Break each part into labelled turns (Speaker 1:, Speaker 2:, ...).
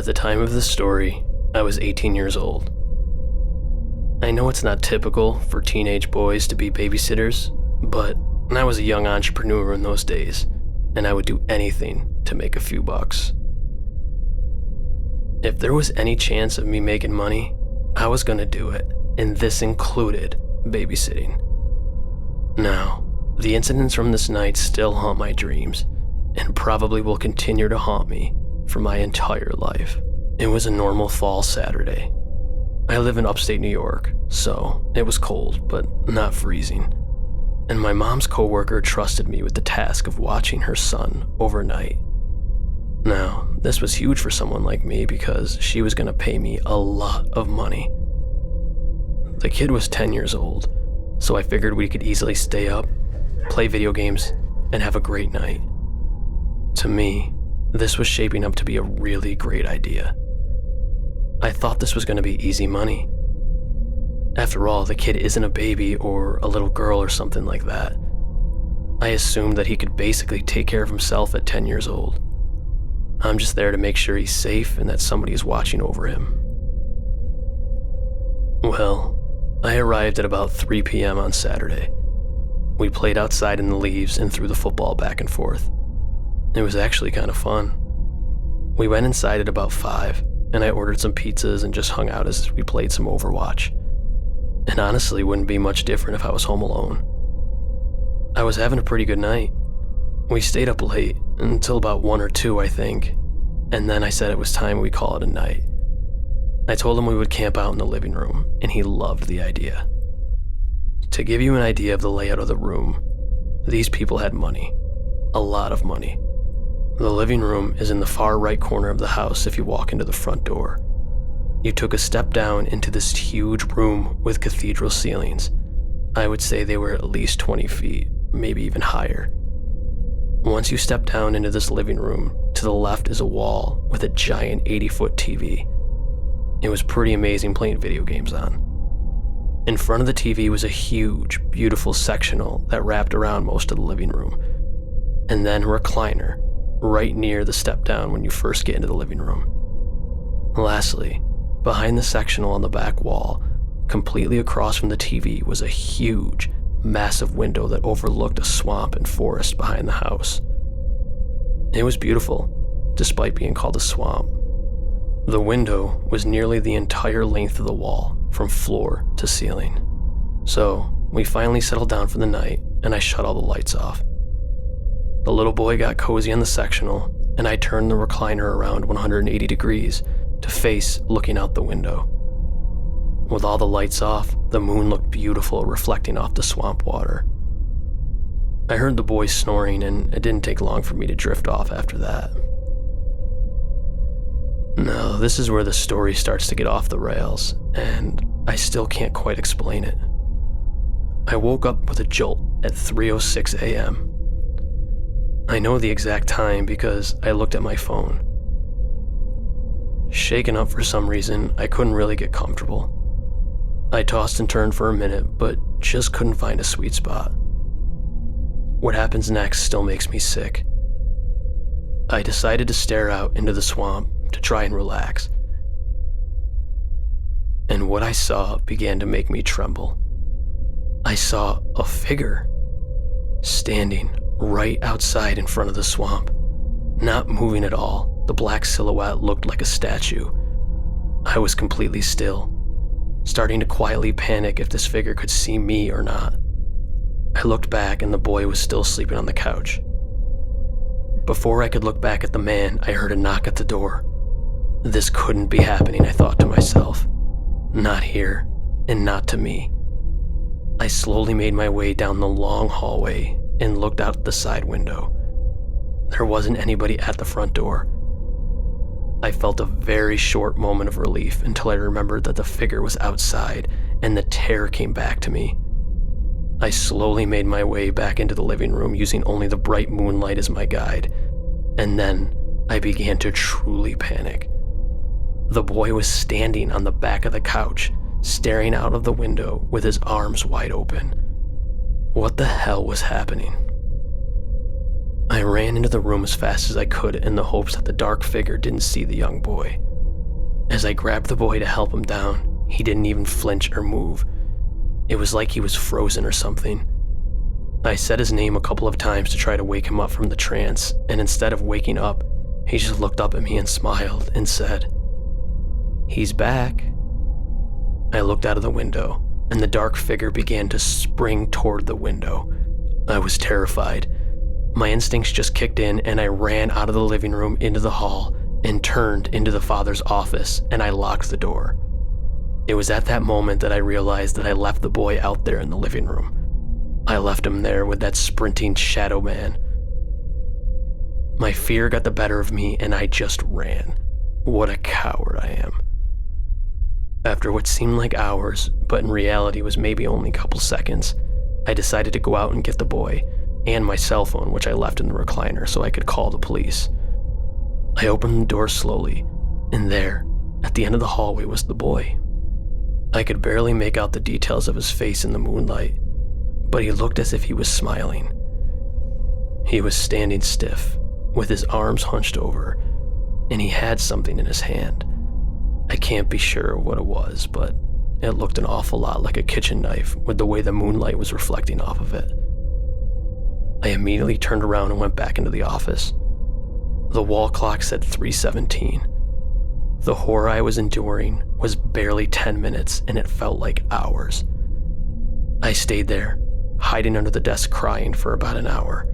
Speaker 1: At the time of this story, I was 18 years old. I know it's not typical for teenage boys to be babysitters, but I was a young entrepreneur in those days, and I would do anything to make a few bucks. If there was any chance of me making money, I was going to do it, and this included babysitting. Now, the incidents from this night still haunt my dreams, and probably will continue to haunt me for my entire life. It was a normal fall Saturday. I live in upstate New York, so it was cold, but not freezing. And my mom's coworker trusted me with the task of watching her son overnight. Now, this was huge for someone like me because she was going to pay me a lot of money. The kid was 10 years old, so I figured we could easily stay up, play video games, and have a great night. To me, this was shaping up to be a really great idea. I thought this was going to be easy money. After all, the kid isn't a baby or a little girl or something like that. I assumed that he could basically take care of himself at 10 years old. I'm just there to make sure he's safe and that somebody is watching over him. Well, I arrived at about 3 p.m. on Saturday. We played outside in the leaves and threw the football back and forth. It was actually kind of fun. We went inside at about 5, and I ordered some pizzas and just hung out as we played some Overwatch. And honestly, wouldn't be much different if I was home alone. I was having a pretty good night. We stayed up late, until about 1 or 2, I think, and then I said it was time we call it a night. I told him we would camp out in the living room, and he loved the idea. To give you an idea of the layout of the room, these people had money. A lot of money. The living room is in the far right corner of the house if you walk into the front door. You took a step down into this huge room with cathedral ceilings. I would say they were at least 20 feet, maybe even higher. Once you step down into this living room, to the left is a wall with a giant 80-foot TV. It was pretty amazing playing video games on. In front of the TV was a huge, beautiful sectional that wrapped around most of the living room, and then a recliner right near the step down when you first get into the living room. Lastly, behind the sectional on the back wall, completely across from the TV, was a huge, massive window that overlooked a swamp and forest behind the house. It was beautiful, despite being called a swamp. The window was nearly the entire length of the wall, from floor to ceiling. So, we finally settled down for the night, and I shut all the lights off. The little boy got cozy on the sectional, and I turned the recliner around 180 degrees to face looking out the window. With all the lights off, the moon looked beautiful reflecting off the swamp water. I heard the boy snoring, and it didn't take long for me to drift off after that. Now, this is where the story starts to get off the rails, and I still can't quite explain it. I woke up with a jolt at 3:06 a.m. I know the exact time because I looked at my phone. Shaken up for some reason, I couldn't really get comfortable. I tossed and turned for a minute, but just couldn't find a sweet spot. What happens next still makes me sick. I decided to stare out into the swamp to try and relax. And what I saw began to make me tremble. I saw a figure standing right outside in front of the swamp, not moving at all. The black silhouette looked like a statue. I was completely still, starting to quietly panic if this figure could see me or not. I looked back and the boy was still sleeping on the couch. Before I could look back at the man, I heard a knock at the door. This couldn't be happening, I thought to myself. Not here, and not to me. I slowly made my way down the long hallway and looked out the side window. There wasn't anybody at the front door. I felt a very short moment of relief until I remembered that the figure was outside, and the terror came back to me. I slowly made my way back into the living room using only the bright moonlight as my guide, and then I began to truly panic. The boy was standing on the back of the couch, staring out of the window with his arms wide open. What the hell was happening? I ran into the room as fast as I could in the hopes that the dark figure didn't see the young boy. As I grabbed the boy to help him down, he didn't even flinch or move. It was like he was frozen or something. I said his name a couple of times to try to wake him up from the trance, and instead of waking up, he just looked up at me and smiled and said, "He's back." I looked out of the window, and the dark figure began to spring toward the window. I was terrified. My instincts just kicked in, and I ran out of the living room into the hall and turned into the father's office, and I locked the door. It was at that moment that I realized that I left the boy out there in the living room. I left him there with that sprinting shadow man. My fear got the better of me, and I just ran. What a coward I am. After what seemed like hours, but in reality was maybe only a couple seconds, I decided to go out and get the boy, and my cell phone, which I left in the recliner so I could call the police. I opened the door slowly, and there, at the end of the hallway, was the boy. I could barely make out the details of his face in the moonlight, but he looked as if he was smiling. He was standing stiff, with his arms hunched over, and he had something in his hand. I can't be sure what it was, but it looked an awful lot like a kitchen knife with the way the moonlight was reflecting off of it. I immediately turned around and went back into the office. The wall clock said 3:17. The horror I was enduring was barely 10 minutes, and it felt like hours. I stayed there, hiding under the desk crying for about an hour.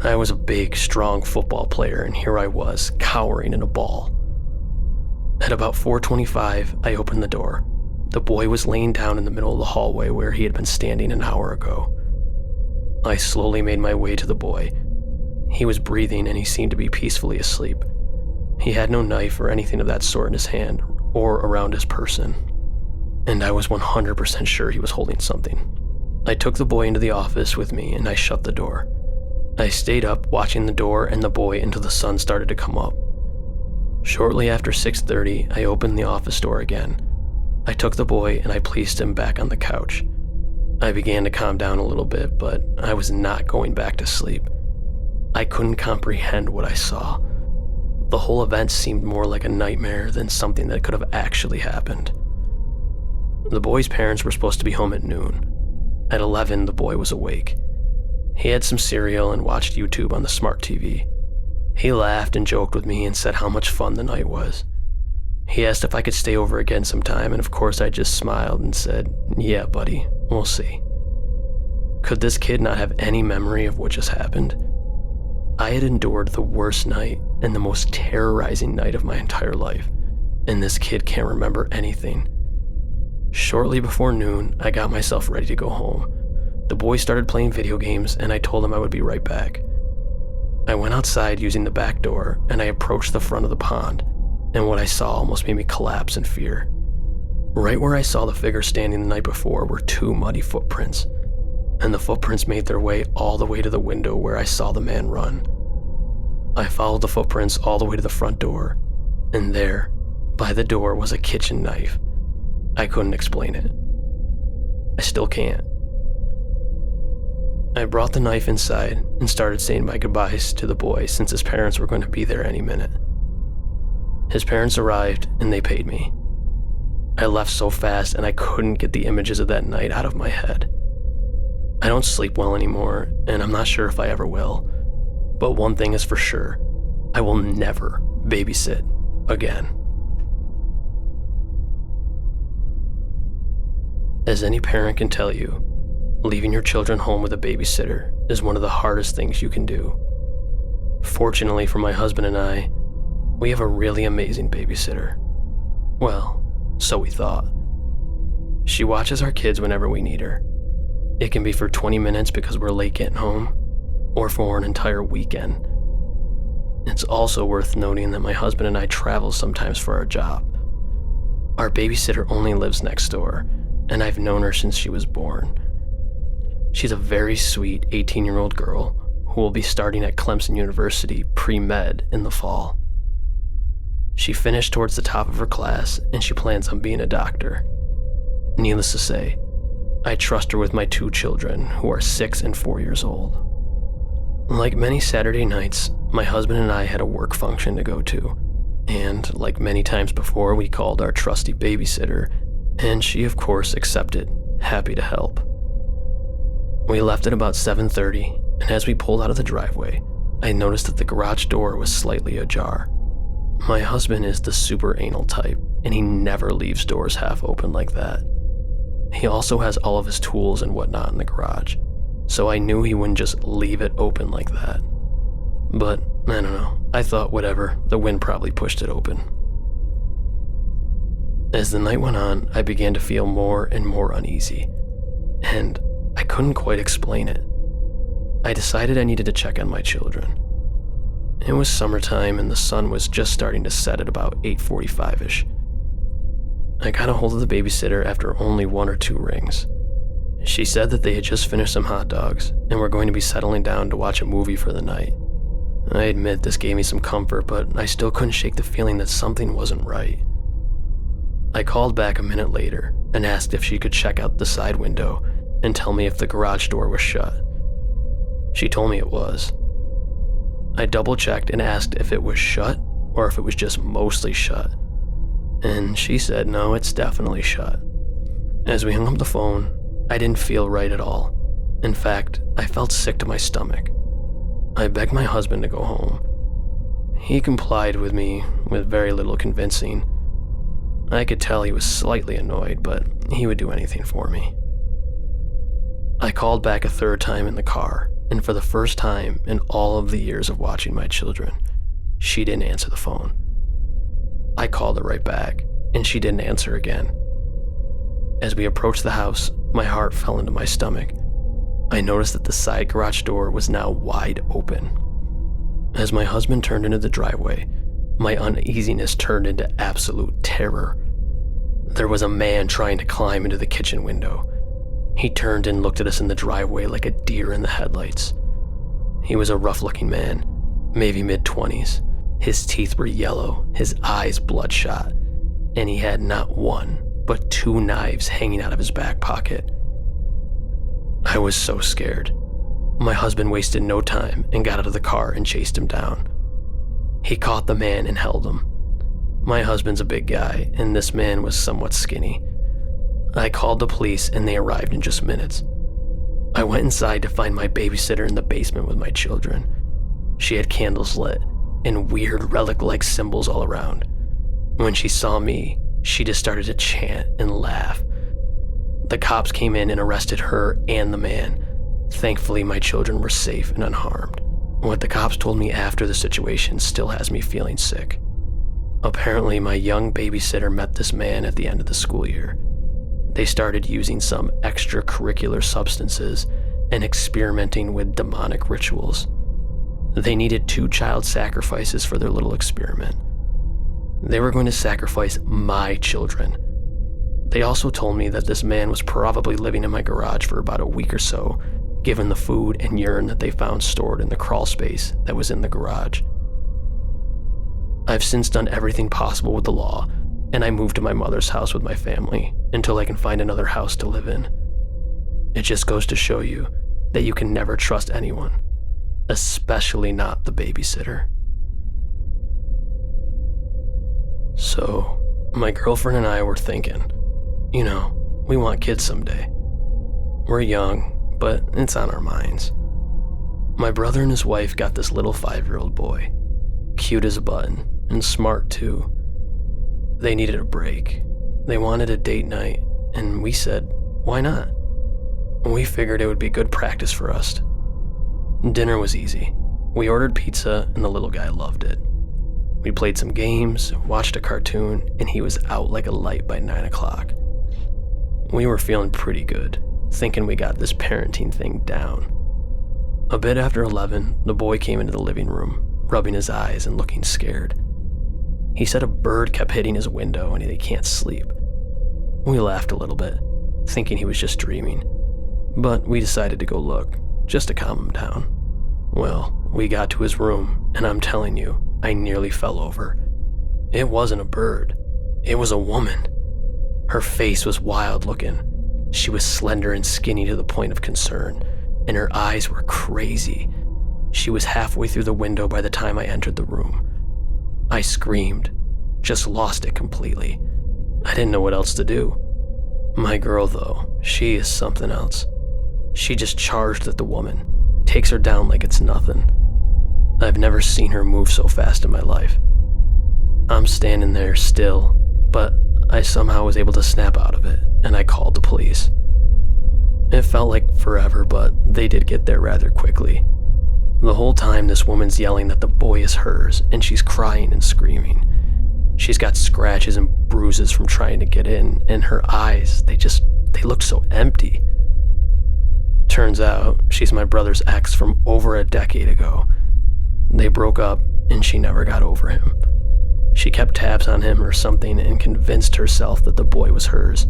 Speaker 1: I was a big, strong football player, and here I was, cowering in a ball. At about 4:25, I opened the door. The boy was laying down in the middle of the hallway where he had been standing an hour ago. I slowly made my way to the boy. He was breathing, and he seemed to be peacefully asleep. He had no knife or anything of that sort in his hand or around his person, and I was 100% sure he was holding something. I took the boy into the office with me, and I shut the door. I stayed up watching the door and the boy until the sun started to come up. Shortly after 6:30, I opened the office door again. I took the boy and I placed him back on the couch. I began to calm down a little bit, but I was not going back to sleep. I couldn't comprehend what I saw. The whole event seemed more like a nightmare than something that could have actually happened. The boy's parents were supposed to be home at noon. At 11, the boy was awake. He had some cereal and watched YouTube on the smart TV. He laughed and joked with me and said how much fun the night was. He asked if I could stay over again sometime, and of course I just smiled and said, "Yeah, buddy, we'll see." Could this kid not have any memory of what just happened? I had endured the worst night and the most terrorizing night of my entire life, and this kid can't remember anything. Shortly before noon, I got myself ready to go home. The boy started playing video games, and I told him I would be right back. I went outside using the back door, and I approached the front of the pond, and what I saw almost made me collapse in fear. Right where I saw the figure standing the night before were two muddy footprints, and the footprints made their way all the way to the window where I saw the man run. I followed the footprints all the way to the front door, and there, by the door, was a kitchen knife. I couldn't explain it. I still can't. I brought the knife inside and started saying my goodbyes to the boy since his parents were going to be there any minute. His parents arrived and they paid me. I left so fast and I couldn't get the images of that night out of my head. I don't sleep well anymore, and I'm not sure if I ever will. But one thing is for sure, I will never babysit again. As any parent can tell you, leaving your children home with a babysitter is one of the hardest things you can do. Fortunately for my husband and I, we have a really amazing babysitter. Well, so we thought. She watches our kids whenever we need her. It can be for 20 minutes because we're late getting home, or for an entire weekend. It's also worth noting that my husband and I travel sometimes for our job. Our babysitter only lives next door, and I've known her since she was born. She's a very sweet 18-year-old girl who will be starting at Clemson University pre-med in the fall. She finished towards the top of her class, and she plans on being a doctor. Needless to say, I trust her with my two children, who are 6 and 4 years old. Like many Saturday nights, my husband and I had a work function to go to, And like many times before, we called our trusty babysitter, and she of course accepted, happy to help. We left at about 7:30, and as we pulled out of the driveway, I noticed that the garage door was slightly ajar. My husband is the super anal type, and he never leaves doors half open like that. He also has all of his tools and whatnot in the garage, so I knew he wouldn't just leave it open like that. But, I don't know, I thought whatever, the wind probably pushed it open. As the night went on, I began to feel more and more uneasy, and I couldn't quite explain it. I decided I needed to check on my children. It was summertime and the sun was just starting to set at about 8:45-ish. I got a hold of the babysitter after only 1 or 2 rings. She said that they had just finished some hot dogs and were going to be settling down to watch a movie for the night. I admit this gave me some comfort, but I still couldn't shake the feeling that something wasn't right. I called back a minute later and asked if she could check out the side window and tell me if the garage door was shut. She told me it was. I double-checked and asked if it was shut or if it was just mostly shut, and she said no, it's definitely shut. As we hung up the phone, I didn't feel right at all. In fact, I felt sick to my stomach. I begged my husband to go home. He complied with me with very little convincing. I could tell he was slightly annoyed, but he would do anything for me. I called back a 3rd time in the car, and for the first time in all of the years of watching my children, she didn't answer the phone. I called her right back, and she didn't answer again. As we approached the house, my heart fell into my stomach. I noticed that the side garage door was now wide open. As my husband turned into the driveway, my uneasiness turned into absolute terror. There was a man trying to climb into the kitchen window. He turned and looked at us in the driveway like a deer in the headlights. He was a rough-looking man, maybe mid-20s. His teeth were yellow, his eyes bloodshot, and he had not 1, but 2 knives hanging out of his back pocket. I was so scared. My husband wasted no time and got out of the car and chased him down. He caught the man and held him. My husband's a big guy, and this man was somewhat skinny. I called the police and they arrived in just minutes. I went inside to find my babysitter in the basement with my children. She had candles lit and weird relic-like symbols all around. When she saw me, she just started to chant and laugh. The cops came in and arrested her and the man. Thankfully, my children were safe and unharmed. What the cops told me after the situation still has me feeling sick. Apparently, my young babysitter met this man at the end of the school year. They started using some extracurricular substances and experimenting with demonic rituals. They needed 2 child sacrifices for their little experiment. They were going to sacrifice my children. They also told me that this man was probably living in my garage for about a week or so, given the food and urine that they found stored in the crawl space that was in the garage. I've since done everything possible with the law, and I moved to my mother's house with my family until I can find another house to live in. It just goes to show you that you can never trust anyone, especially not the babysitter. So, my girlfriend and I were thinking, we want kids someday. We're young, but it's on our minds. My brother and his wife got this little 5-year-old boy, cute as a button, and smart too. They needed a break. They wanted a date night, and we said, why not? We figured it would be good practice for us. Dinner was easy. We ordered pizza, and the little guy loved it. We played some games, watched a cartoon, and he was out like a light by 9 o'clock. We were feeling pretty good, thinking we got this parenting thing down. A bit after 11, the boy came into the living room, rubbing his eyes and looking scared. He said a bird kept hitting his window and he can't sleep. We laughed a little bit, thinking he was just dreaming, but we decided to go look, just to calm him down. Well, we got to his room, and I'm telling you, I nearly fell over. It wasn't a bird. It was a woman. Her face was wild looking. She was slender and skinny to the point of concern, and her eyes were crazy. She was halfway through the window by the time I entered the room. I screamed, just lost it completely. I didn't know what else to do. My girl, though, she is something else. She just charged at the woman, takes her down like it's nothing. I've never seen her move so fast in my life. I'm standing there still, but I somehow was able to snap out of it, and I called the police. It felt like forever, but they did get there rather quickly. The whole time this woman's yelling that the boy is hers, and she's crying and screaming. She's got scratches and bruises from trying to get in, and her eyes, they look so empty. Turns out, she's my brother's ex from over a decade ago. They broke up, and she never got over him. She kept tabs on him or something and convinced herself that the boy was hers.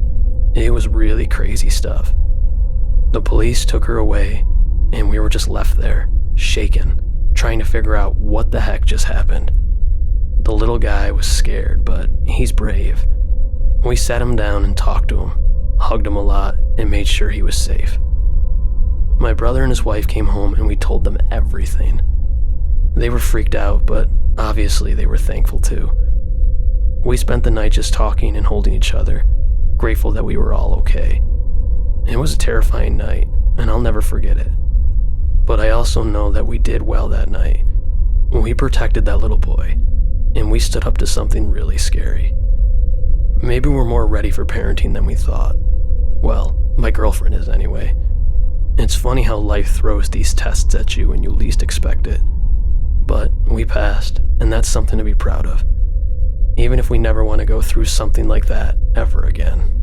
Speaker 1: It was really crazy stuff. The police took her away, and we were just left there, shaken, trying to figure out what the heck just happened. The little guy was scared, but he's brave. We sat him down and talked to him, hugged him a lot, and made sure he was safe. My brother and his wife came home and we told them everything. They were freaked out, but obviously they were thankful too. We spent the night just talking and holding each other, grateful that we were all okay. It was a terrifying night, and I'll never forget it. But I also know that we did well that night. We protected that little boy, and we stood up to something really scary. Maybe we're more ready for parenting than we thought. Well, my girlfriend is anyway. It's funny how life throws these tests at you when you least expect it. But we passed, and that's something to be proud of. Even if we never want to go through something like that ever again.